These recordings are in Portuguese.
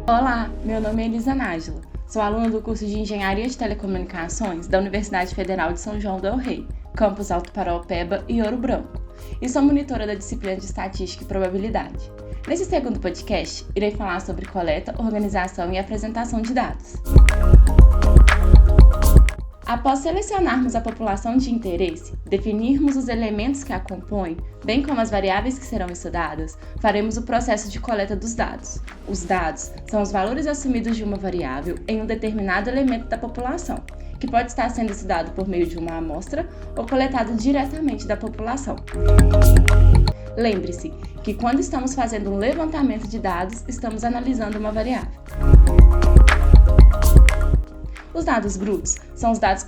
Olá, meu nome é Elisa Nájila, sou aluna do curso de Engenharia de Telecomunicações da Universidade Federal de São João del Rei, campus Alto Paraopeba e Ouro Branco, e sou monitora da disciplina de Estatística e Probabilidade. Nesse segundo podcast, irei falar sobre coleta, organização e apresentação de dados. Após selecionarmos a população de interesse, definirmos os elementos que a compõem, bem como as variáveis que serão estudadas, faremos o processo de coleta dos dados. Os dados são os valores assumidos de uma variável em um determinado elemento da população, que pode estar sendo estudado por meio de uma amostra ou coletado diretamente da população. Lembre-se que quando estamos fazendo um levantamento de dados, estamos analisando uma variável. Os dados brutos são os dados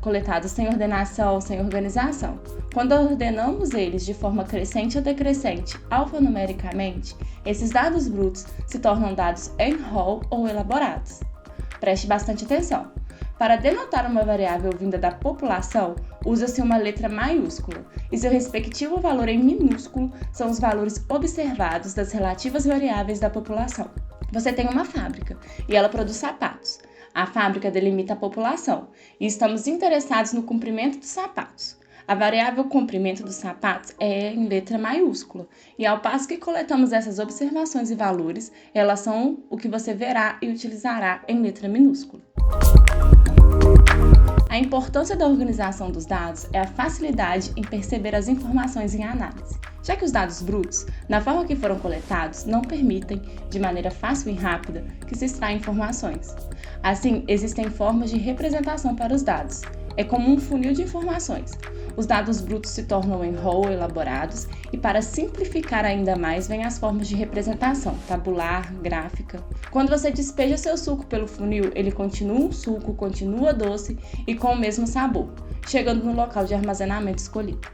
coletados sem ordenação, sem organização. Quando ordenamos eles de forma crescente ou decrescente alfanumericamente, esses dados brutos se tornam dados em rol ou elaborados. Preste bastante atenção. Para denotar uma variável vinda da população, usa-se uma letra maiúscula, e seu respectivo valor em minúsculo são os valores observados das relativas variáveis da população. Você tem uma fábrica e ela produz sapatos. A fábrica delimita a população e estamos interessados no comprimento dos sapatos. A variável comprimento dos sapatos é em letra maiúscula e ao passo que coletamos essas observações e valores, elas são o que você verá e utilizará em letra minúscula. A importância da organização dos dados é a facilidade em perceber as informações em análise, já que os dados brutos, na forma que foram coletados, não permitem, de maneira fácil e rápida, que se extraia informações. Assim, existem formas de representação para os dados. É como um funil de informações. Os dados brutos se tornam em rol elaborados e, para simplificar ainda mais, vêm as formas de representação, tabular, gráfica. Quando você despeja seu suco pelo funil, ele continua um suco, continua doce e com o mesmo sabor, chegando no local de armazenamento escolhido.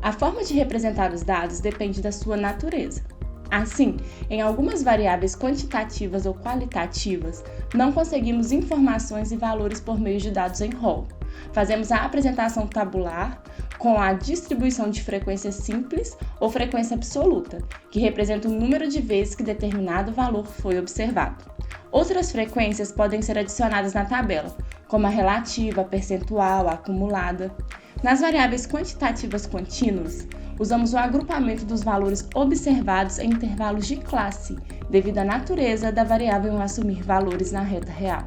A forma de representar os dados depende da sua natureza. Assim, em algumas variáveis quantitativas ou qualitativas, não conseguimos informações e valores por meio de dados em rol. Fazemos a apresentação tabular com a distribuição de frequência simples ou frequência absoluta, que representa o número de vezes que determinado valor foi observado. Outras frequências podem ser adicionadas na tabela, como a relativa, a percentual, a acumulada. Nas variáveis quantitativas contínuas, usamos o agrupamento dos valores observados em intervalos de classe, devido à natureza da variável em assumir valores na reta real.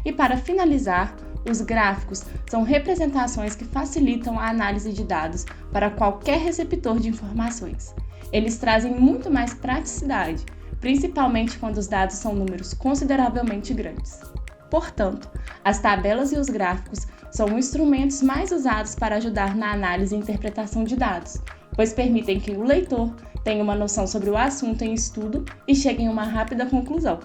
E para finalizar, os gráficos são representações que facilitam a análise de dados para qualquer receptor de informações. Eles trazem muito mais praticidade, principalmente quando os dados são números consideravelmente grandes. Portanto, as tabelas e os gráficos são instrumentos mais usados para ajudar na análise e interpretação de dados, pois permitem que o leitor tenha uma noção sobre o assunto em estudo e chegue em uma rápida conclusão.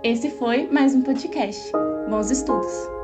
Esse foi mais um podcast. Bons estudos!